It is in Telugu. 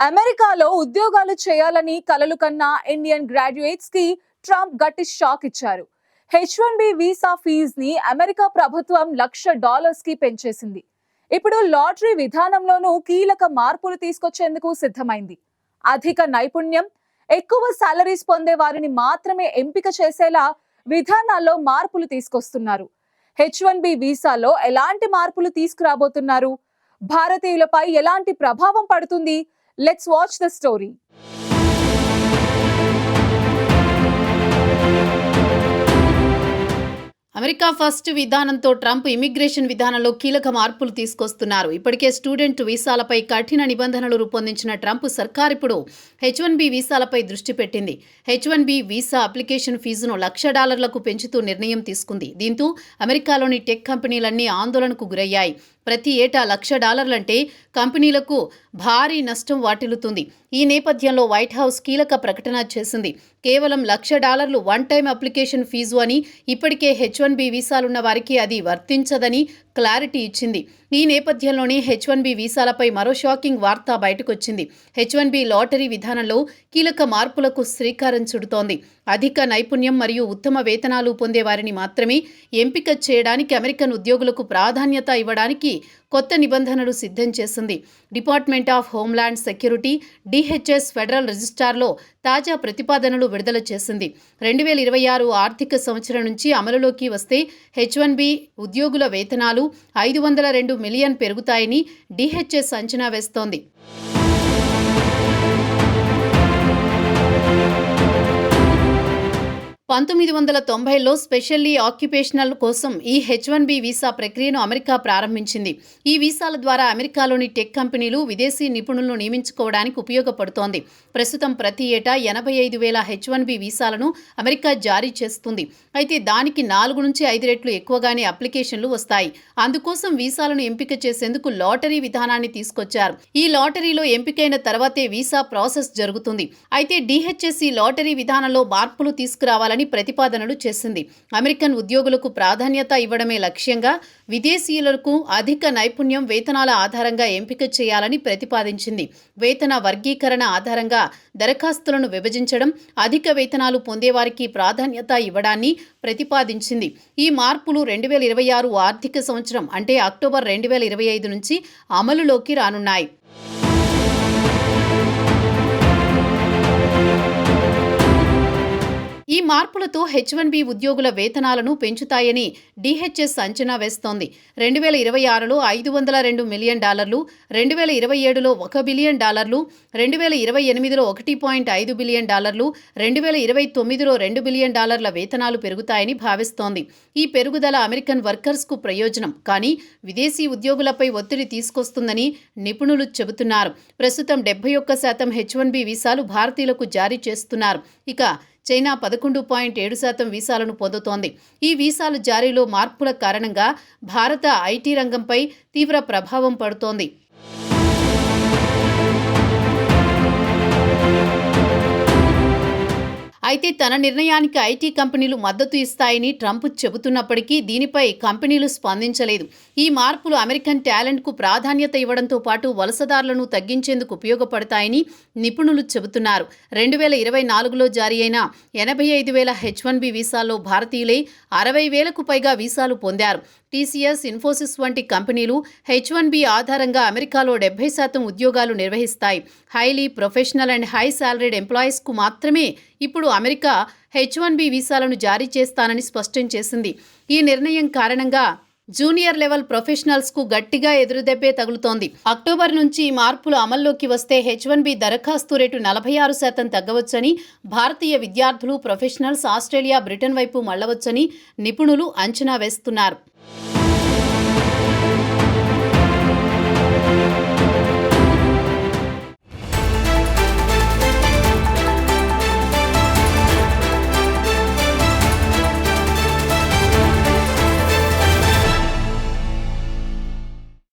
అమెరికాలో ఉద్యోగాలు చేయాలని కలలు కన్న ఇండియన్ గ్రాడ్యుయేట్స్ కి ట్రంప్ గట్టి షాక్ ఇచ్చారు. H1B వీసా ఫీజుని అమెరికా ప్రభుత్వం $1,00,000 కి పెంచేసింది. ఇప్పుడు లాటరీ విధానంలోనూ కీలక మార్పులు తీసుకొచ్చేందుకు సిద్ధమైంది. అధిక నైపుణ్యం, ఎక్కువ సాలరీస్ పొందే వారిని మాత్రమే ఎంపిక చేసేలా విధానాల్లో మార్పులు తీసుకొస్తున్నారు. H1B వీసాలో ఎలాంటి మార్పులు తీసుకురాబోతున్నారు? భారతీయులపై ఎలాంటి ప్రభావం పడుతుంది? Let's watch the story. America first విధానంతో ట్రంప్ ఇమిగ్రేషన్ విధానంలో కీలక మార్పులు తీసుకొస్తున్నారు. ఇప్పటికే స్టూడెంట్ వీసాలపై కఠిన నిబంధనలు రూపొందించిన ట్రంప్ సర్కార్ ఇప్పుడు H1B వీసాలపై దృష్టి పెట్టింది. H1B వీసా అప్లికేషన్ ఫీజును $1,00,000లకు పెంచుతూ నిర్ణయం తీసుకుంది. దీంతో అమెరికాలోని టెక్ కంపెనీలన్నీ ఆందోళనకు గురయ్యాయి. ప్రతి ఏటా $1,00,000 అంటే కంపెనీలకు భారీ నష్టం వాటిల్లుతుంది. ఈ నేపథ్యంలో వైట్ హౌస్ కీలక ప్రకటన చేసింది. కేవలం $1,00,000 వన్ టైం అప్లికేషన్ ఫీజు అని, ఇప్పటికే H1B వీసాలున్న వారికి అది వర్తించదని క్లారిటీ ఇచ్చింది. ఈ నేపథ్యంలోనే H1B వీసాలపై మరో షాకింగ్ వార్త బయటకొచ్చింది. H1B లాటరీ విధానంలో కీలక మార్పులకు శ్రీకారం చుడుతోంది. అధిక నైపుణ్యం మరియు ఉత్తమ వేతనాలు పొందే వారిని మాత్రమే ఎంపిక చేయడానికి, అమెరికన్ ఉద్యోగులకు ప్రాధాన్యత ఇవ్వడానికి కొత్త నిబంధనలు సిద్ధం చేసింది. Department of homeland security DHS federal రిజిస్టార్లో తాజా ప్రతిపాదనలు విడుదల చేసింది. 2026 ఆర్థిక సంవత్సరం నుంచి అమలులోకి వస్తే H1B ఉద్యోగుల వేతనాలు $502 మిలియన్ పెరుగుతాయని DHS అంచనా వేస్తోంది. 1990లో స్పెషల్లీ ఆక్యుపేషనల్ కోసం ఈ H1B వీసా ప్రక్రియను అమెరికా ప్రారంభించింది. ఈ వీసాల ద్వారా అమెరికాలోని టెక్ కంపెనీలు విదేశీ నిపుణులను నియమించుకోవడానికి ఉపయోగపడుతోంది. ప్రస్తుతం ప్రతి ఏటా 85,000 H1B వీసాలను అమెరికా జారీ చేస్తుంది. అయితే దానికి 4 నుంచి 5 రెట్లు ఎక్కువగానే అప్లికేషన్లు వస్తాయి. అందుకోసం వీసాలను ఎంపిక చేసేందుకు లాటరీ విధానాన్ని తీసుకొచ్చారు. ఈ లాటరీలో ఎంపికైన తర్వాతే వీసా ప్రాసెస్ జరుగుతుంది. అయితే DHS ఈ లాటరీ విధానంలో మార్పులు తీసుకురావాలని ప్రతిపాదనలు చేసింది. అమెరికన్ ఉద్యోగులకు ప్రాధాన్యత ఇవ్వడమే లక్ష్యంగా విదేశీయులకు అధిక నైపుణ్యం, వేతనాల ఆధారంగా ఎంపిక చేయాలని ప్రతిపాదించింది. వేతన వర్గీకరణ ఆధారంగా దరఖాస్తులను విభజించడం, అధిక వేతనాలు పొందేవారికి ప్రాధాన్యత ఇవ్వడాన్ని ప్రతిపాదించింది. ఈ మార్పులు 2026 ఆర్థిక సంవత్సరం అంటే అక్టోబర్ 2025 నుంచి అమలులోకి రానున్నాయి. ఈ మార్పులతో H1B ఉద్యోగుల వేతనాలను పెంచుతాయని DHS అంచనా వేస్తోంది. 2026లో $502 మిలియన్, 2027లో $1 బిలియన్, 2028లో $1.5 బిలియన్, 2029లో $2 బిలియన్ వేతనాలు పెరుగుతాయని భావిస్తోంది. ఈ పెరుగుదల అమెరికన్ వర్కర్స్కు ప్రయోజనం, కానీ విదేశీ ఉద్యోగులపై ఒత్తిడి తీసుకొస్తుందని నిపుణులు చెబుతున్నారు. ప్రస్తుతం 71% H1B వీసాలు భారతీయులకు జారీ చేస్తున్నారు. ఇక చైనా 11.7% వీసాలను పొందుతోంది. ఈ వీసాల జారీలో మార్పుల కారణంగా భారత IT రంగంపై తీవ్ర ప్రభావం పడుతోంది. అయితే తన నిర్ణయానికి IT కంపెనీలు మద్దతు ఇస్తాయని ట్రంప్ చెబుతున్నప్పటికీ దీనిపై కంపెనీలు స్పందించలేదు. ఈ మార్పులు అమెరికన్ టాలెంట్కు ప్రాధాన్యత ఇవ్వడంతో పాటు వలసదారులను తగ్గించేందుకు ఉపయోగపడతాయని నిపుణులు చెబుతున్నారు. 2024లో జారీ అయిన 85,000 H1B వీసాల్లో భారతీయులే 60,000కు పైగా వీసాలు పొందారు. TCS, ఇన్ఫోసిస్ వంటి కంపెనీలు H1B ఆధారంగా అమెరికాలో 70% ఉద్యోగాలు నిర్వహిస్తాయి. Highly professional and high salaried ఎంప్లాయీస్కు మాత్రమే ఇప్పుడు అమెరికా H1B వీసాలను జారీ చేస్తానని స్పష్టం చేసింది. ఈ నిర్ణయం కారణంగా జూనియర్ లెవెల్ ప్రొఫెషనల్స్కు గట్టిగా ఎదురుదెబ్బే తగులుతోంది. అక్టోబర్ నుంచి ఈ మార్పులు అమల్లోకి వస్తే H1B దరఖాస్తు రేటు 46% తగ్గవచ్చని, భారతీయ విద్యార్థులు, ప్రొఫెషనల్స్ ఆస్ట్రేలియా, బ్రిటన్ వైపు మళ్లవచ్చని నిపుణులు అంచనా వేస్తున్నారు.